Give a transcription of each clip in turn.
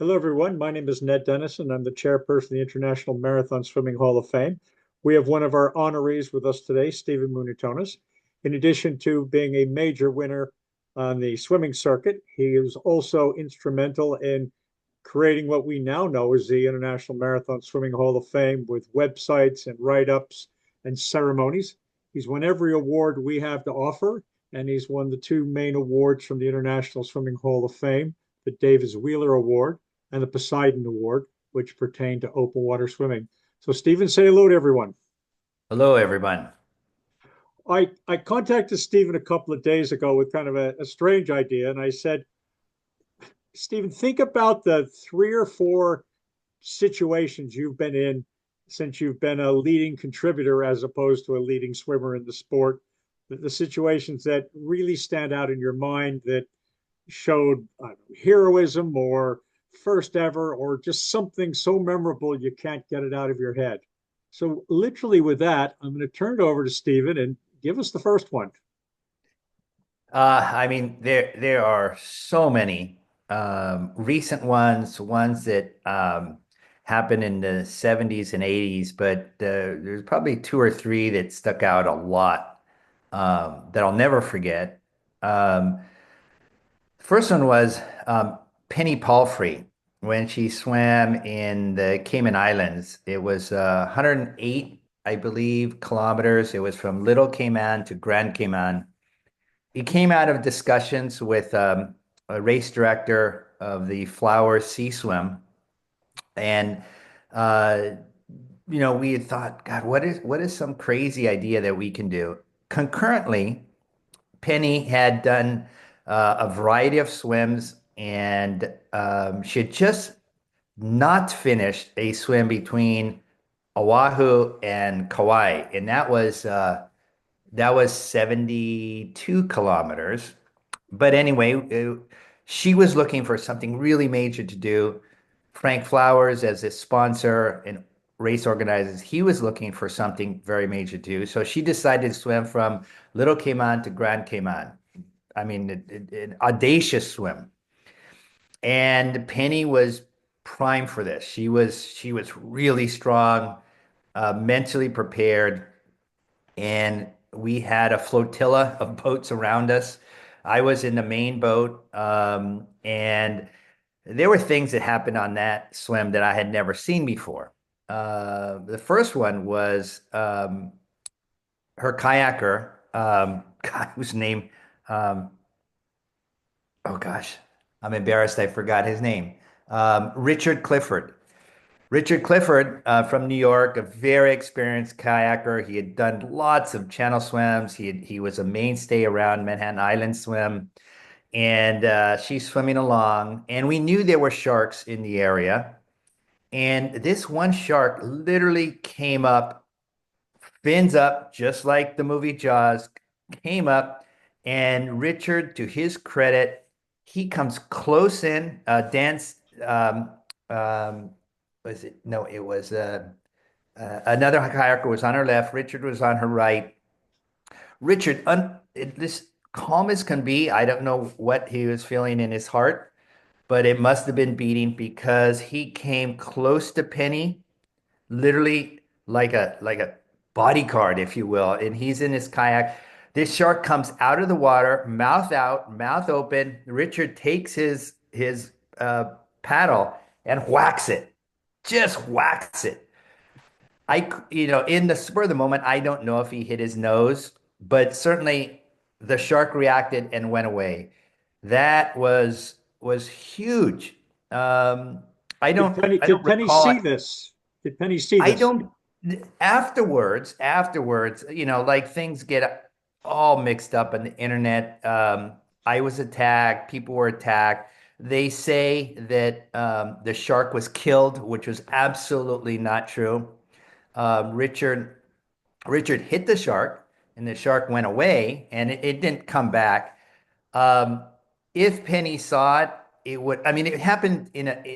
Hello, everyone. My name is Ned Dennison. I'm the chairperson of the International Marathon Swimming Hall of Fame. We have one of our honorees with us today, Stephen Munatones. In addition to being a major winner on the swimming circuit, he is also instrumental in creating what we now know as the International Marathon Swimming Hall of Fame with websites and write-ups and ceremonies. He's won every award we have to offer, and he's won the two main awards from the International Swimming Hall of Fame, the Davis Wheeler Award and the Poseidon Award, which pertain to open water swimming. So, Stephen, say hello to everyone. Hello, everyone. I contacted Stephen a couple of days ago with kind of a strange idea, and I said, Stephen, think about the three or four situations you've been in since you've been a leading contributor as opposed to a leading swimmer in the sport. The situations that really stand out in your mind that showed heroism or first ever or just something so memorable you can't get it out of your head. So, literally, with that, I'm going to turn it over to Stephen and give us the first one. There are so many recent ones that happened in the 70s and 80s, but there's probably two or three that stuck out a lot that I'll never forget. Um, First one was Penny Palfrey when she swam in the Cayman Islands. It was 108, I believe, kilometers. It was from Little Cayman to Grand Cayman. It came out of discussions with a race director of the Flower Sea Swim, and uh, we had thought, God, what is some crazy idea that we can do? Concurrently, Penny had done a variety of swims, and she had just not finished a swim between Oahu and Kauai, and that was 72 kilometers. But anyway, she was looking for something really major to do. Frank Flowers, as a sponsor and race organizers, he was looking for something very major to do. So she decided to swim from Little Cayman to Grand Cayman. I mean, an audacious swim. And Penny was primed for this. She was really strong, mentally prepared, and we had a flotilla of boats around us. I was in the main boat, and there were things that happened on that swim that I had never seen before. The first one was her kayaker, God, whose name, um, oh gosh, I'm embarrassed. I forgot his name. Richard Clifford. Richard Clifford from New York, a very experienced kayaker. He had done lots of channel swims. He was a mainstay around Manhattan Island swim, and she's swimming along. And we knew there were sharks in the area. And this one shark literally came up, fins up, just like the movie Jaws, came up, and Richard, to his credit, he comes close in. Dance, um, was it? No, it was another kayaker was on her left. Richard was on her right. Richard, this calm as can be. I don't know what he was feeling in his heart, but it must have been beating because he came close to Penny, literally like a bodyguard, if you will. And he's in his kayak. This shark comes out of the water, mouth out, mouth open. Richard takes his paddle and whacks it, just whacks it. In the spur of the moment, I don't know if he hit his nose, but certainly the shark reacted and went away. That was huge. Um, I Did don't Penny I don't did Penny recall see it. this? Did Penny see I this? don't afterwards, like things get all mixed up on the internet. I was attacked, people were attacked. They say that the shark was killed, which was absolutely not true. Richard hit the shark, and the shark went away, and it didn't come back. Um, if Penny saw it, it would. I mean, it happened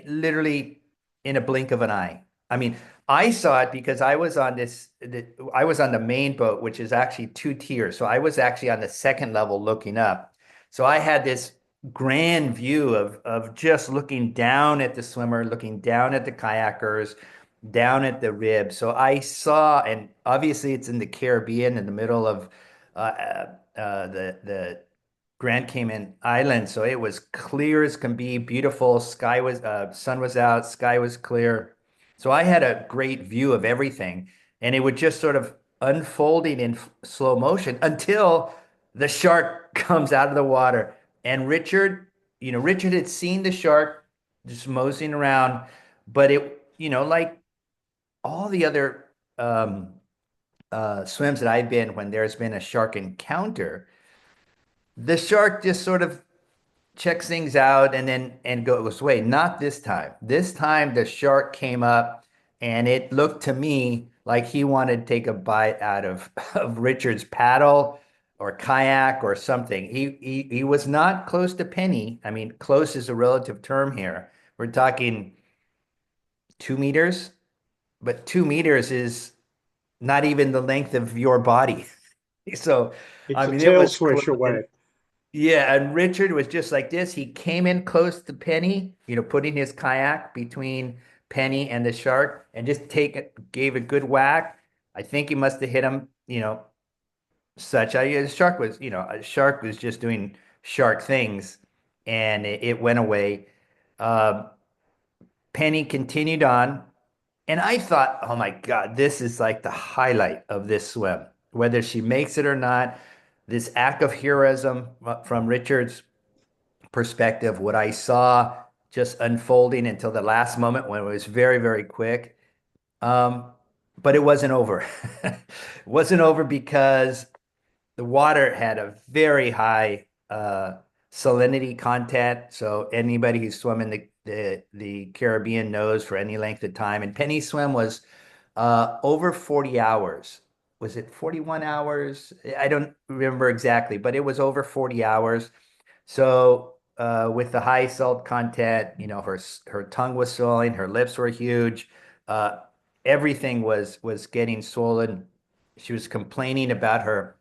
literally in a blink of an eye. I mean, I saw it because I was on the main boat, which is actually two tiers. So I was actually on the second level looking up. So I had this grand view of just looking down at the swimmer, looking down at the kayakers, down at the rib. So I saw, and obviously it's in the Caribbean, in the middle of the Grand Cayman Island. So it was clear as can be, beautiful. Sky was sun was out, sky was clear. So I had a great view of everything, and it would just sort of unfolding in slow motion until the shark comes out of the water. And Richard had seen the shark just moseying around, but like all the other swims that I've been when there's been a shark encounter, the shark just sort of checks things out and goes away. Not this time. This time the shark came up and it looked to me like he wanted to take a bite out of, of Richard's paddle or kayak or something. He was not close to Penny. I mean, close is a relative term here. We're talking 2 meters, but 2 meters is not even the length of your body. So, It's I a mean, it tail was close. swish away. Yeah, and Richard was just like this. He came in close to Penny, putting his kayak between Penny and the shark and just gave a good whack. I think he must have hit him, such. A shark was just doing shark things and it went away. Um, Penny continued on, and I thought, oh my God, this is like the highlight of this swim. Whether she makes it or not, this act of heroism from Richard's perspective, what I saw just unfolding until the last moment when it was very, very quick. Um, but it wasn't over. It wasn't over because the water had a very high salinity content. So anybody who's swum in the Caribbean knows for any length of time. And Penny swim was over 40 hours. Was it 41 hours? I don't remember exactly, but it was over 40 hours. So with the high salt content, her tongue was swelling, her lips were huge, uh, everything was getting swollen. She was complaining about her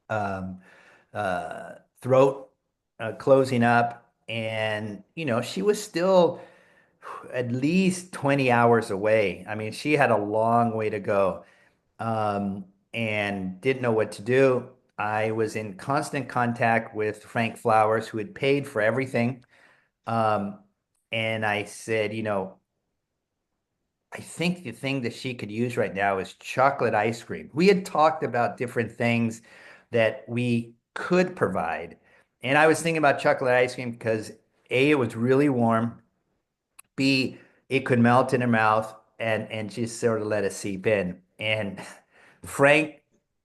um, throat closing up, and she was still at least 20 hours away. I mean, she had a long way to go, and didn't know what to do. I was in constant contact with Frank Flowers, who had paid for everything. Um, and I said, I think the thing that she could use right now is chocolate ice cream. We had talked about different things that we could provide. And I was thinking about chocolate ice cream because A, it was really warm. B, it could melt in her mouth and just sort of let it seep in. And Frank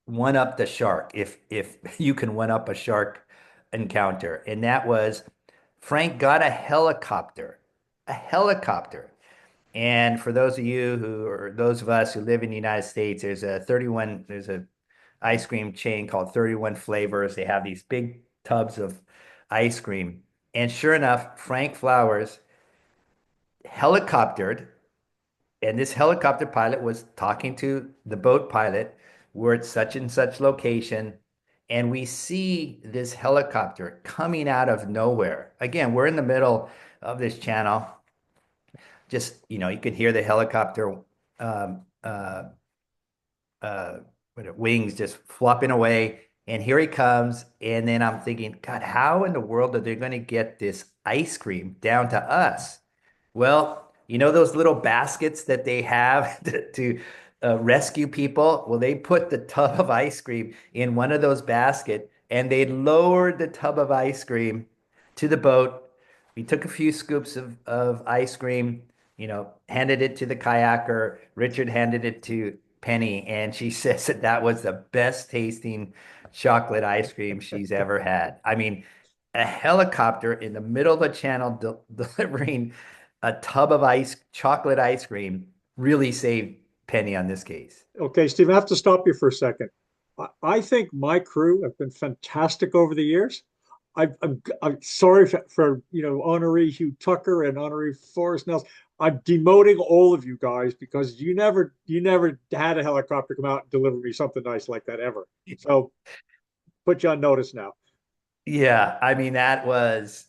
one up the shark, if you can one up a shark encounter. And that was Frank got a helicopter. A helicopter. And for those of you who, or those of us who live in the United States, there's a ice cream chain called 31 Flavors. They have these big tubs of ice cream. And sure enough, Frank Flowers helicoptered, and this helicopter pilot was talking to the boat pilot. We're at such and such location. And we see this helicopter coming out of nowhere. Again, we're in the middle of this channel. Just, you could hear the helicopter um, uh, uh, wings just flopping away. And here he comes. And then I'm thinking, God, how in the world are they going to get this ice cream down to us? Well, those little baskets that they have to rescue people? Well, they put the tub of ice cream in one of those baskets and they lowered the tub of ice cream to the boat. We took a few scoops of ice cream, handed it to the kayaker. Richard handed it to Penny, and she says that that was the best tasting chocolate ice cream she's ever had. I mean, a helicopter in the middle of the channel delivering a tub of chocolate ice cream really saved Penny on this case. Okay, Steve, I have to stop you for a second. I think my crew have been fantastic over the years. I'm sorry for honoree Hugh Tucker and honoree Forrest Nelson. I'm demoting all of you guys because you never had a helicopter come out and deliver me something nice like that ever. So put you on notice now. Yeah, I mean that was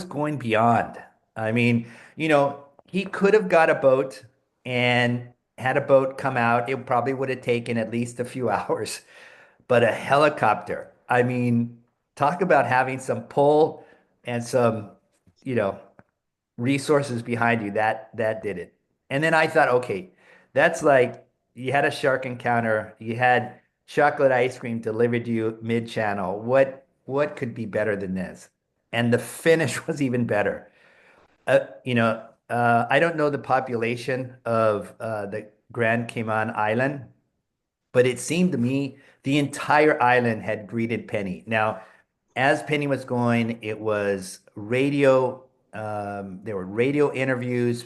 going beyond. I mean, he could have got a boat and had a boat come out. It probably would have taken at least a few hours. But a helicopter, I mean, talk about having some pull and some, you know, resources behind you. That did it. And then I thought, okay, that's like you had a shark encounter, you had chocolate ice cream delivered to you mid-channel. What could be better than this? And the finish was even better. I don't know the population of the Grand Cayman Island, but it seemed to me the entire island had greeted Penny. Now, as Penny was going, it was radio. There were radio interviews,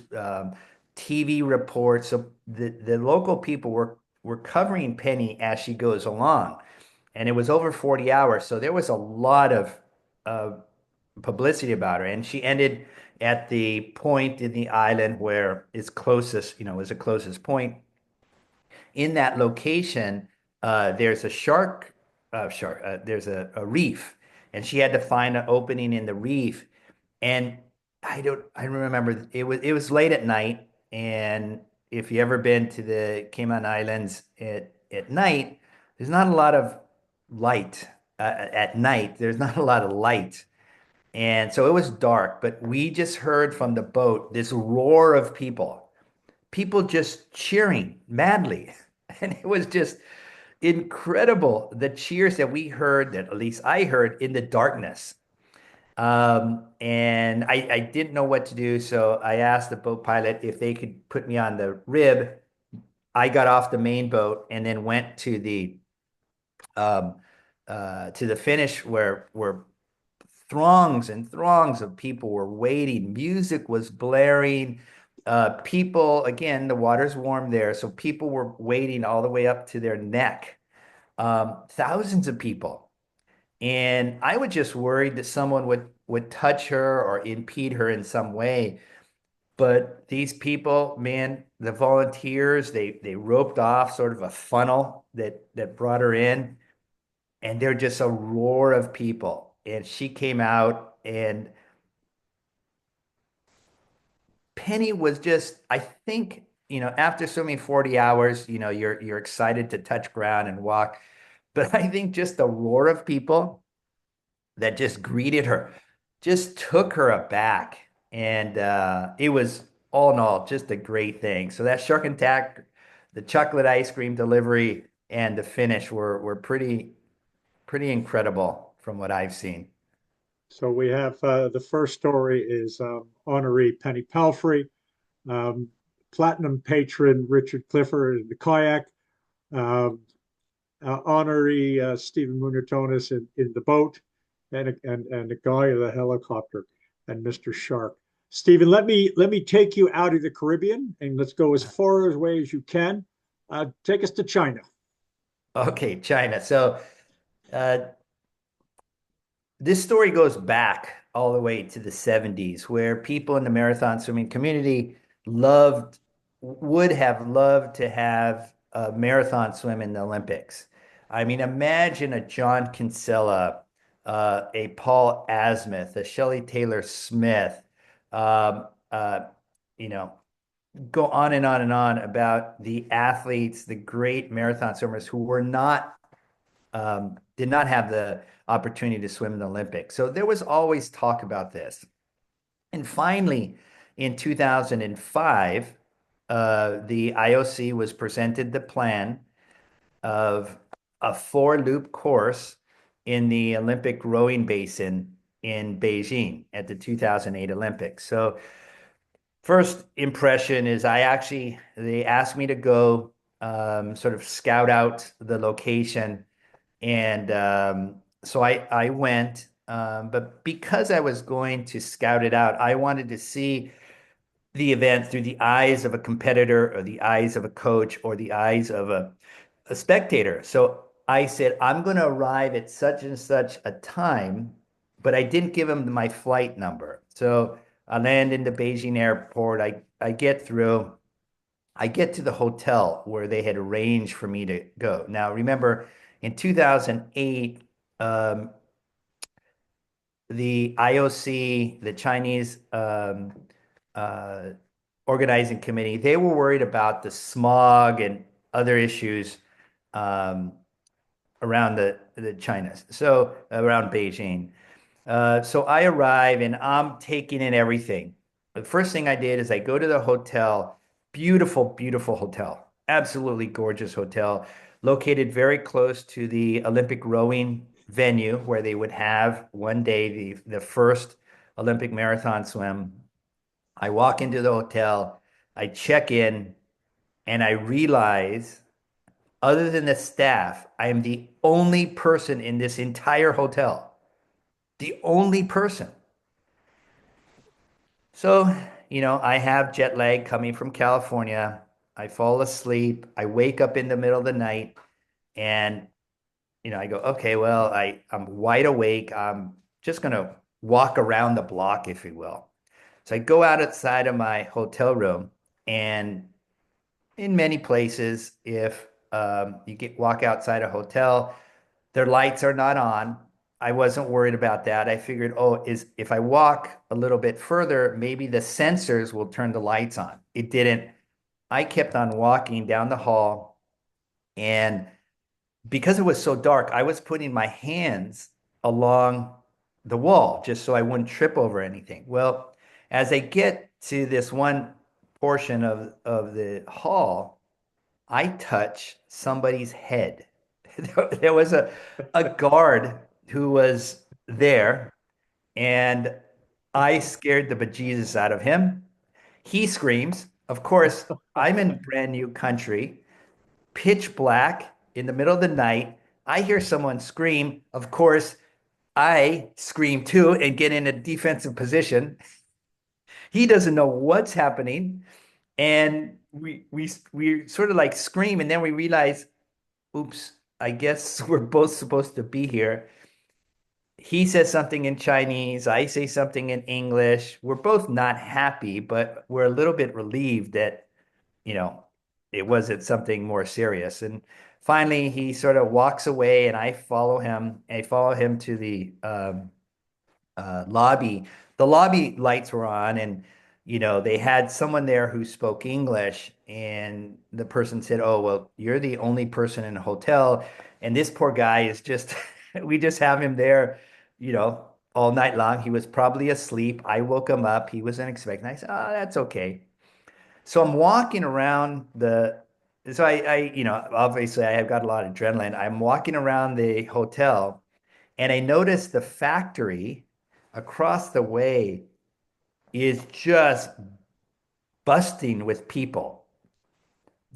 TV reports. So the local people were covering Penny as she goes along, and it was over 40 hours. So there was a lot of uh, publicity about her, and she ended at the point in the island where it's closest, was the closest point in that location, there's there's a reef, and she had to find an opening in the reef. And I remember it was late at night, and if you ever been to the Cayman Islands at night, there's not a lot of light. At night, there's not a lot of light. And so it was dark, but we just heard from the boat this roar of people just cheering madly. And it was just incredible the cheers that we heard, that at least I heard in the darkness. And I didn't know what to do. So I asked the boat pilot if they could put me on the rib. I got off the main boat and then went um, to the finish where throngs and throngs of people were waiting. Music was blaring. People, again, the water's warm there, so people were waiting all the way up to their neck. Thousands of people. And I was just worried that someone would touch her or impede her in some way. But these people, man, the volunteers, they roped off sort of a funnel that brought her in, and they're just a roar of people. And she came out, and Penny was just, I think, after swimming 40 hours, you're excited to touch ground and walk. But I think just the roar of people that just greeted her just took her aback. And it was all in all just a great thing. So that shark attack, the chocolate ice cream delivery, and the finish were pretty incredible from what I've seen. So we have the first story is honoree Penny Palfrey, um, platinum patron Richard Clifford in the kayak, um, honoree Stephen Munatones in the boat, and the guy of the helicopter, and Mr. Shark. Stephen, let me take you out of the Caribbean, and let's go as far away as you can. Take us to China. Okay, China. So uh, this story goes back all the way to the 70s, where people in the marathon swimming community loved, would have loved to have a marathon swim in the Olympics. I mean, imagine a John Kinsella, a Paul Asmuth, a Shelley Taylor Smith, um, uh, you know, go on and on and on about the athletes, the great marathon swimmers who did not have the opportunity to swim in the Olympics. So there was always talk about this. And finally, in 2005, the IOC was presented the plan of a four-loop course in the Olympic rowing basin in Beijing at the 2008 Olympics. So first impression is they asked me to go sort of scout out the location, and so I went, but because I was going to scout it out, I wanted to see the event through the eyes of a competitor or the eyes of a coach or the eyes of a spectator. So I said, I'm going to arrive at such and such a time, but I didn't give him my flight number. So I land in the Beijing airport. I get through. I get to the hotel where they had arranged for me to go. Now, remember, in 2008, um, the IOC, the Chinese uh, organizing committee, they were worried about the smog and other issues um, around the China, so around Beijing. So I arrive and I'm taking in everything. The first thing I did is I go to the hotel, beautiful, beautiful hotel, absolutely gorgeous hotel, located very close to the Olympic rowing venue where they would have one day the first Olympic marathon swim. I walk into the hotel, I check in, and I realize, other than the staff, I am the only person in this entire hotel. The only person. So, I have jet lag coming from California. I fall asleep. I wake up in the middle of the night and, I go, okay, well, I'm wide awake. I'm just going to walk around the block, if you will. So I go outside of my hotel room, and in many places, if you walk outside a hotel, their lights are not on. I wasn't worried about that. I figured, oh, is if I walk a little bit further, maybe the sensors will turn the lights on. It didn't. I kept on walking down the hall, and because it was so dark, I was putting my hands along the wall just so I wouldn't trip over anything. Well, as I get to this one portion of the hall, I touch somebody's head. There was a guard who was there, and I scared the bejesus out of him. He screams. Of course, I'm in brand new country, pitch black in the middle of the night. I hear someone scream. Of course, I scream too and get in a defensive position. He doesn't know what's happening. And we sort of like scream, and then we realize, oops, I guess we're both supposed to be here. He says something in Chinese, I say something in English. We're both not happy, but we're a little bit relieved that, you know, it wasn't something more serious. And finally, he sort of walks away, and I follow him. I follow him to the lobby. The lobby lights were on, and they had someone there who spoke English, and the person said, "Oh, well, you're the only person in the hotel, and this poor guy is just we just have him there, all night long. He was probably asleep. I woke him up. He wasn't expecting." I said, "Oh, that's okay." So I'm walking around so obviously I have got a lot of adrenaline. I'm walking around the hotel, and I noticed the factory across the way is just busting with people.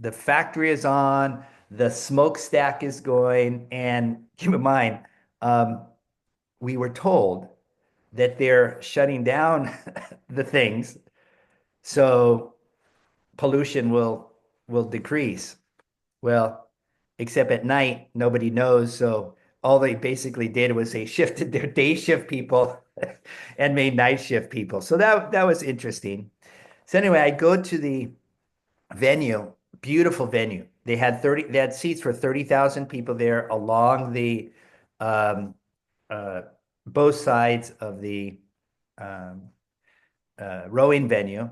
The factory is on, the smokestack is going, and keep in mind, um, we were told that they're shutting down the things so pollution will decrease. Well, except at night, nobody knows. So all they basically did was they shifted their day shift people and made night shift people. So that was interesting. So anyway, I go to the venue, beautiful venue. They had seats for 30,000 people there along the um, uh, both sides of the um, rowing venue.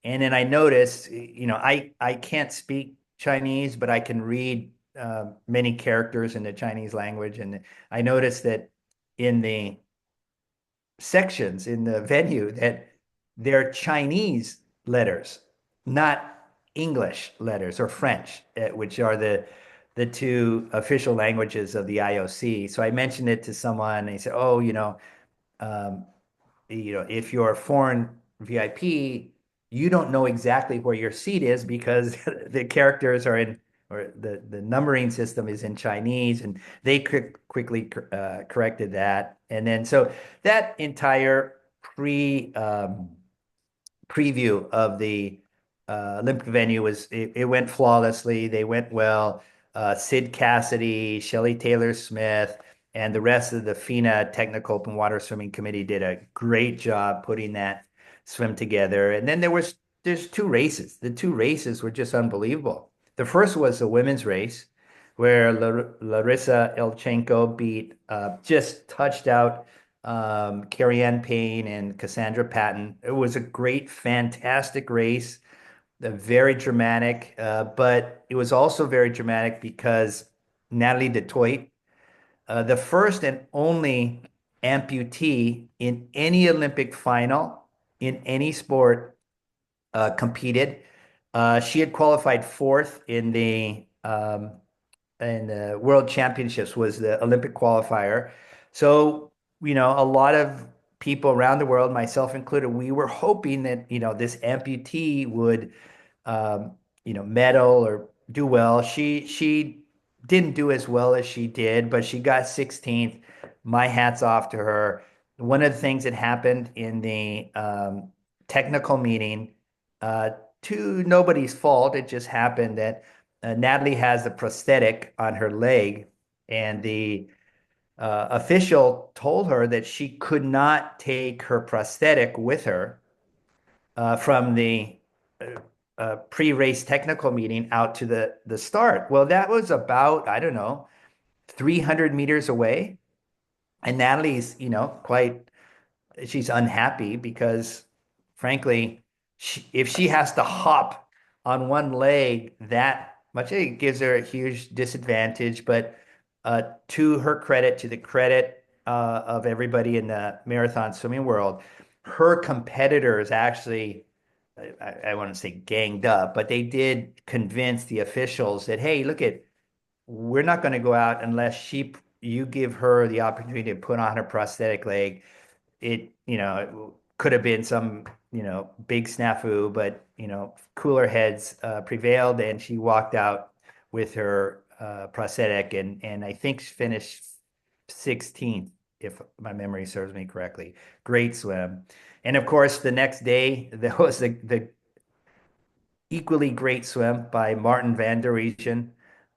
And then I noticed, I can't speak Chinese, but I can read many characters in the Chinese language. And I noticed that in the sections in the venue that they're Chinese letters, not English letters or French, which are the two official languages of the IOC. So I mentioned it to someone, and he said, "Oh, um, if you're a foreign VIP, you don't know exactly where your seat is because the characters are in, or the numbering system is in Chinese," and they quickly corrected that. And then so that entire preview of the Olympic venue it went flawlessly. They went well. Sid Cassidy, Shelley Taylor Smith, and the rest of the FINA Technical Open Water Swimming Committee did a great job putting that swim together. And then there's two races. The two races were just unbelievable. The first was the women's race, where Larissa Elchenko just touched out Carrie Ann Payne and Cassandra Patton. It was a great, fantastic race, very dramatic, but it was also very dramatic because Natalie Detroit, the first and only amputee in any Olympic final in any sport, competed. She had qualified fourth in the World Championships, was the Olympic qualifier. So, a lot of people around the world, myself included, we were hoping that, this amputee would, um, medal or do well. She didn't do as well as she did, but she got 16th. My hat's off to her. One of the things that happened in the technical meeting, uh, to nobody's fault, it just happened that Natalie has a prosthetic on her leg, and the official told her that she could not take her prosthetic with her from the pre-race technical meeting out to the start. Well, that was about, I don't know, 300 meters away. And Natalie's, quite she's unhappy because, frankly, if she has to hop on one leg that much, it gives her a huge disadvantage. But to her credit, to the credit of everybody in the marathon swimming world, her competitors actually, I want to say ganged up, but they did convince the officials that, hey, look at, we're not going to go out unless you give her the opportunity to put on her prosthetic leg. It could have been some, big snafu, but, cooler heads prevailed, and she walked out with her prosthetic, and I think she finished 16th, if my memory serves me correctly. Great swim. And of course, the next day, there was the equally great swim by Martin van der Weijden.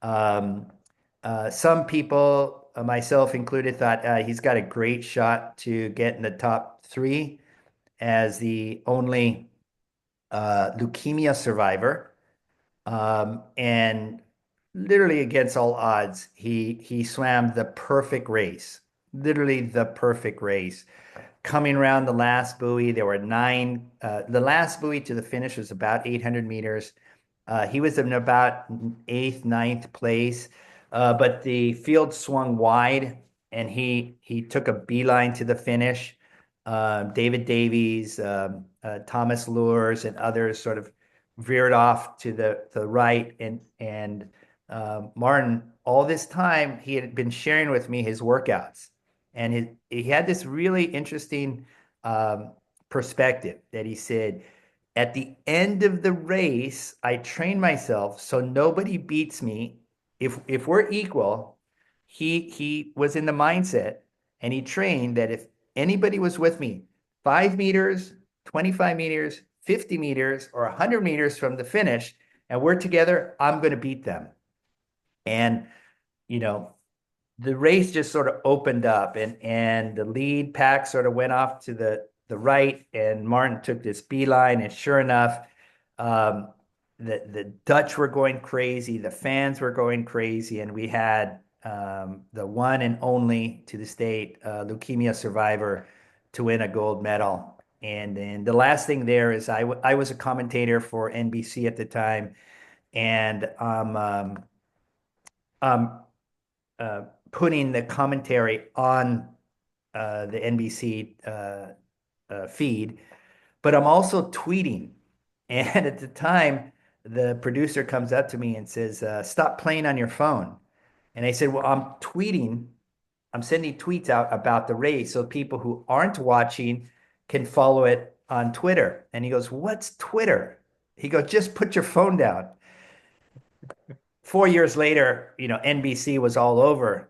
Um, some people, myself included, thought he's got a great shot to get in the top three as the only leukemia survivor. And literally against all odds, he swam the perfect race, literally the perfect race. Coming around the last buoy, there were nine. The last buoy to the finish was about 800 meters. He was in about eighth, ninth place, but the field swung wide, and he took a beeline to the finish. David Davies, Thomas Lures, and others sort of veered off to the right, and Martin, all this time, he had been sharing with me his workouts, and he had this really interesting um, perspective that he said, at the end of the race, I train myself so nobody beats me. If we're equal, he was in the mindset, and he trained that if anybody was with me 5 meters, 25 meters, 50 meters, or 100 meters from the finish, and we're together, I'm going to beat them. And, you know, the race just sort of opened up, and the lead pack sort of went off to the right, and Martin took this beeline, and sure enough, um, the Dutch were going crazy, the fans were going crazy, and we had the one and only to this date leukemia survivor to win a gold medal. And then the last thing there is I was a commentator for NBC at the time, and um, uh, putting the commentary on the NBC feed, but I'm also tweeting. And at the time, the producer comes up to me and says, "Stop playing on your phone." And I said, "Well, I'm tweeting. I'm sending tweets out about the race so people who aren't watching can follow it on Twitter." And he goes, "What's Twitter?" He goes, "Just put your phone down." 4 years later, NBC was all over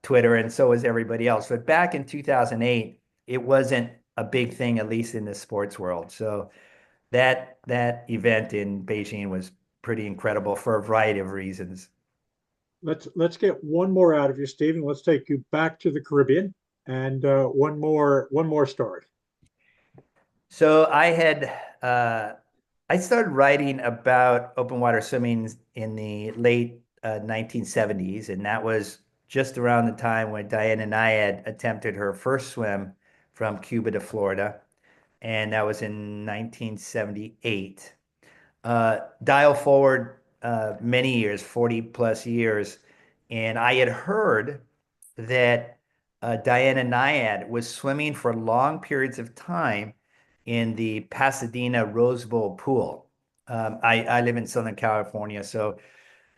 Twitter, and so was everybody else. But back in 2008, it wasn't a big thing, at least in the sports world. So that event in Beijing was pretty incredible for a variety of reasons. Let's get one more out of you, Stephen. Let's take you back to the Caribbean and one more story. So I started writing about open water swimming in the late 1970s, and that was just around the time when Diana Nyad attempted her first swim from Cuba to Florida, and that was in 1978. Dial forward many years, 40 plus years, and I had heard that Diana Nyad was swimming for long periods of time in the Pasadena Rose Bowl pool. I live in Southern California, so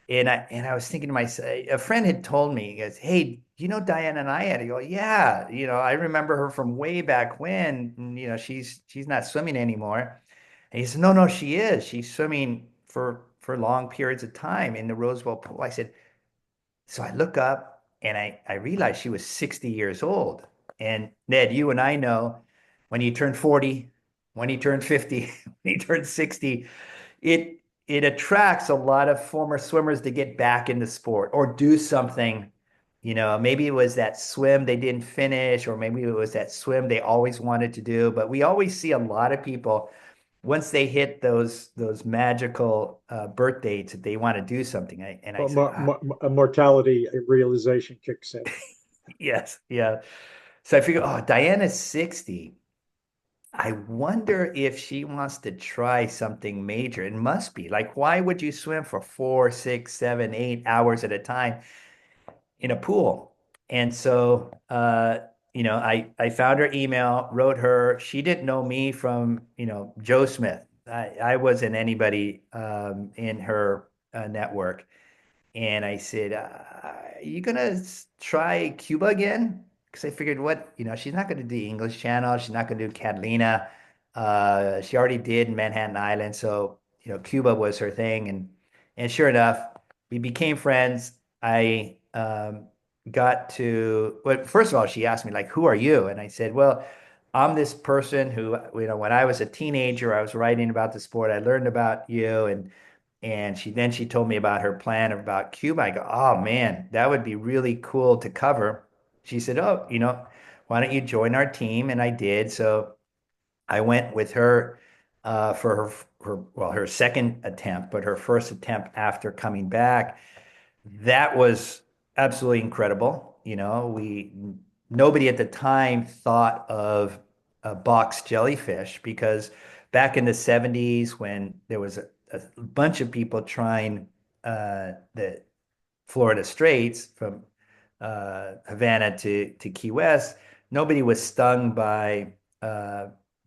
and I was thinking to myself, a friend had told me, he goes, "Hey, do you know Diana Nyad?" I go, "Yeah, I remember her from way back when. And, she's not swimming anymore." And he said, "No, no, she is. She's swimming for long periods of time in the Rose Bowl pool." I said, so I look up and I realized she was 60 years old. And Ned, you and I know when you turn 40, when you turn 50, when you turn 60, it attracts a lot of former swimmers to get back in the sport or do something. Maybe it was that swim they didn't finish, or maybe it was that swim they always wanted to do. But we always see a lot of people once they hit those magical birth dates that they want to do something. And I Well, said, a mortality realization kicks in. yes, yeah. So I figured, oh, Diana's 60. I wonder if she wants to try something major. It must be. Like, why would you swim for 4, 6, 7, 8 hours at a time in a pool? And so, I found her email, wrote her. She didn't know me from, Joe Smith. I wasn't anybody in her network. And I said, "Are you gonna try Cuba again?" Because I figured, she's not gonna do English Channel. She's not gonna do Catalina. She already did Manhattan Island, so Cuba was her thing. And sure enough, we became friends. I got to, well, first of all, she asked me like, "Who are you?" And I said, "Well, I'm this person who, when I was a teenager, I was writing about the sport. I learned about you, and she told me about her plan about Cuba. I go, oh man, that would be really cool to cover." She said, "Oh, why don't you join our team?" And I did. So I went with her for her second attempt, but her first attempt after coming back. That was absolutely incredible. Nobody at the time thought of a box jellyfish because back in the 70s when there was a bunch of people trying the Florida Straits from Havana to Key West, nobody was stung by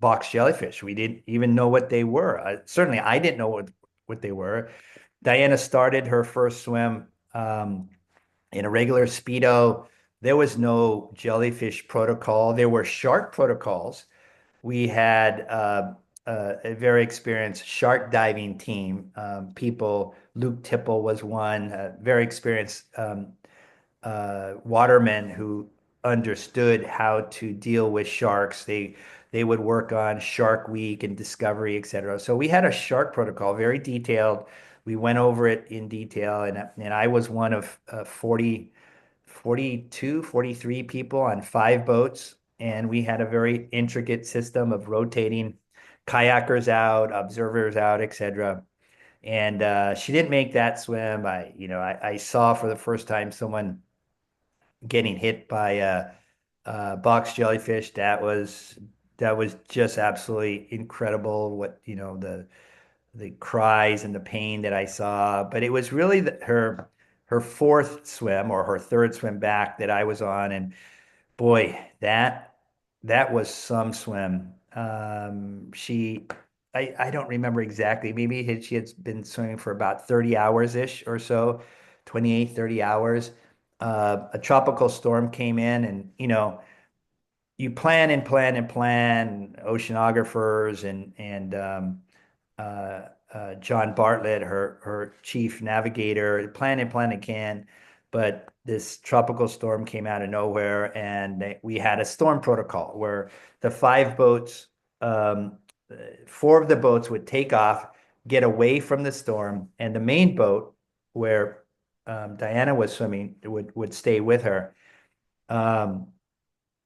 box jellyfish. We didn't even know what they were. Certainly, I didn't know what they were. Diana started her first swim in a regular Speedo. There was no jellyfish protocol. There were shark protocols. We had a very experienced shark diving team. Luke Tipple was one, very experienced watermen who understood how to deal with sharks. They would work on Shark Week and Discovery, etc. So we had a shark protocol, very detailed. We went over it in detail, and I was one of 42, 43 people on 5 boats, and we had a very intricate system of rotating kayakers out, observers out, etc. And she didn't make that swim. I saw for the first time someone getting hit by a box jellyfish. That was just absolutely incredible. What the cries and the pain that I saw, but it was really her fourth swim or her third swim back that I was on, and boy, that was some swim. I don't remember exactly. Maybe she had been swimming for about 30 hours ish or so, 28, 30 hours. A tropical storm came in, and you plan and plan and plan. Oceanographers and John Bartlett, her chief navigator, plan and plan and can, but this tropical storm came out of nowhere, and we had a storm protocol where the 5 boats, 4 of the boats would take off, get away from the storm, and the main boat where Diana was swimming would stay with her. Um,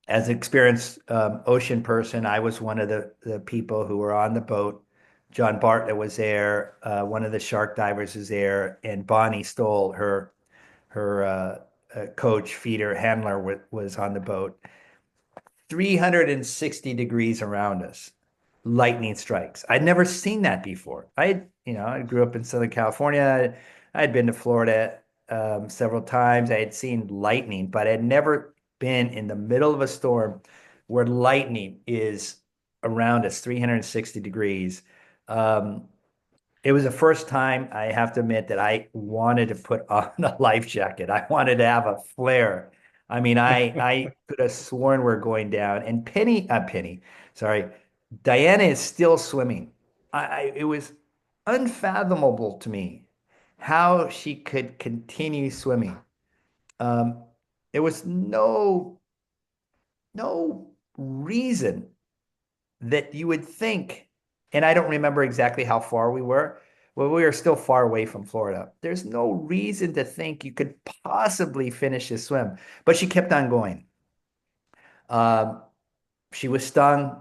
as an experienced ocean person, I was one of the people who were on the boat. John Bartlett was there. One of the shark divers was there, and Bonnie Stoll, her coach, feeder, handler was on the boat. 360 degrees around us, lightning strikes. I'd never seen that before. I grew up in Southern California. I'd been to Florida several times. I had seen lightning, but I had never been in the middle of a storm where lightning is around us, 360 degrees. Um, it was the first time, I have to admit, that I wanted to put on a life jacket. I wanted to have a flare. I mean, I could have sworn we're going down. And sorry, Diana is still swimming. It was unfathomable to me how she could continue swimming. Um, there was no reason that you would think, and I don't remember exactly how far we were. Well, we were still far away from Florida. There's no reason to think you could possibly finish this swim, but she kept on going. Um, she was stung.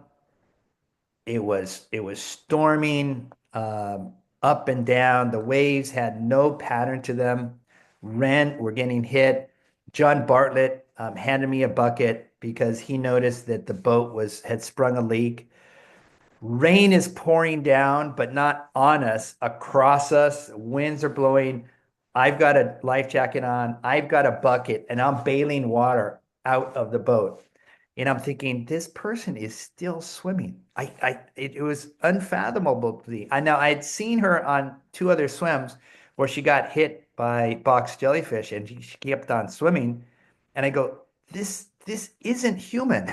It was storming up and down. The waves had no pattern to them. Were getting hit. John Bartlett handed me a bucket because he noticed that the boat had sprung a leak. Rain is pouring down, but not on us, across us. Winds are blowing. I've got a life jacket on. I've got a bucket, and I'm bailing water out of the boat. And I'm thinking, this person is still swimming. It was unfathomable to me. I had seen her on two other swims where she got hit by box jellyfish, and she kept on swimming. And I go, this isn't human.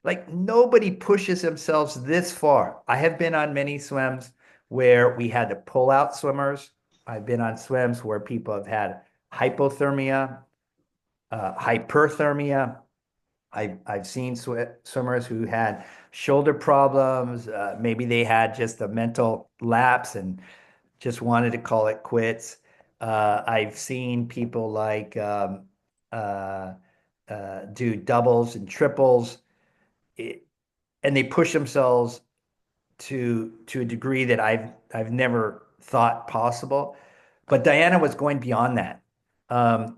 Like nobody pushes themselves this far. I have been on many swims where we had to pull out swimmers. I've been on swims where people have had hypothermia, hyperthermia. I've seen swimmers who had shoulder problems. Maybe they had just a mental lapse and just wanted to call it quits. I've seen people like uh, do doubles and triples. It, and they push themselves to a degree that I've never thought possible. But Diana was going beyond that. Um,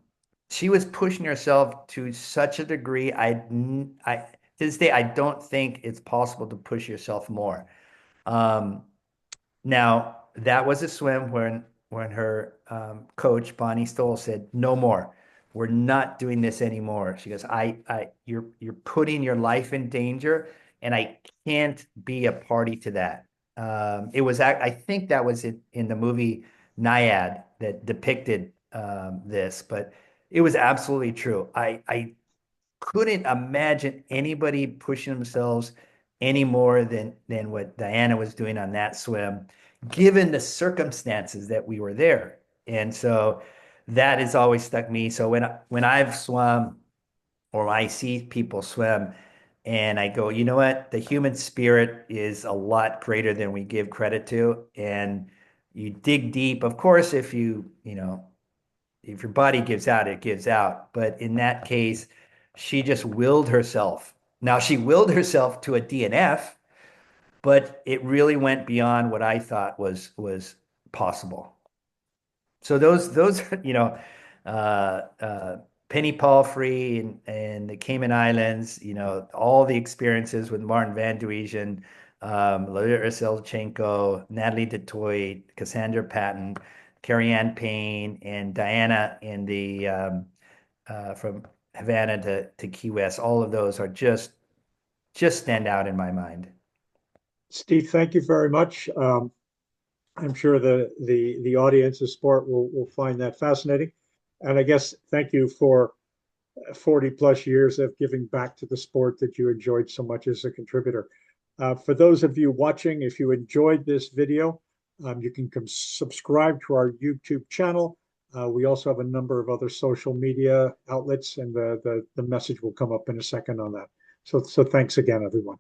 she was pushing herself to such a degree. To this day, I don't think it's possible to push yourself more. Um, Now, that was a swim when her coach Bonnie Stoll said, "No more. We're not doing this anymore." She goes, "You're putting your life in danger, and I can't be a party to that." I think that was in the movie Naiad that depicted this, but it was absolutely true. I couldn't imagine anybody pushing themselves any more than what Diana was doing on that swim, given the circumstances that we were there. And so that has always stuck me. So when I've swum or I see people swim and I go, you know what? The human spirit is a lot greater than we give credit to. And you dig deep. Of course, if your body gives out, it gives out. But in that case, she just willed herself. Now she willed herself to a DNF, but it really went beyond what I thought was possible. So those uh, Penny Palfrey and the Cayman Islands, all the experiences with Martin Van Duijsen, Larissa Selchenko, Natalie Detoy, Cassandra Patton, Carrie Ann Payne, and Diana in the from Havana to Key West. All of those are just stand out in my mind. Steve, thank you very much. I'm sure the audience of sport will find that fascinating. And I guess thank you for 40 plus years of giving back to the sport that you enjoyed so much as a contributor. For those of you watching, if you enjoyed this video, you can subscribe to our YouTube channel. We also have a number of other social media outlets, and the message will come up in a second on that. So thanks again, everyone.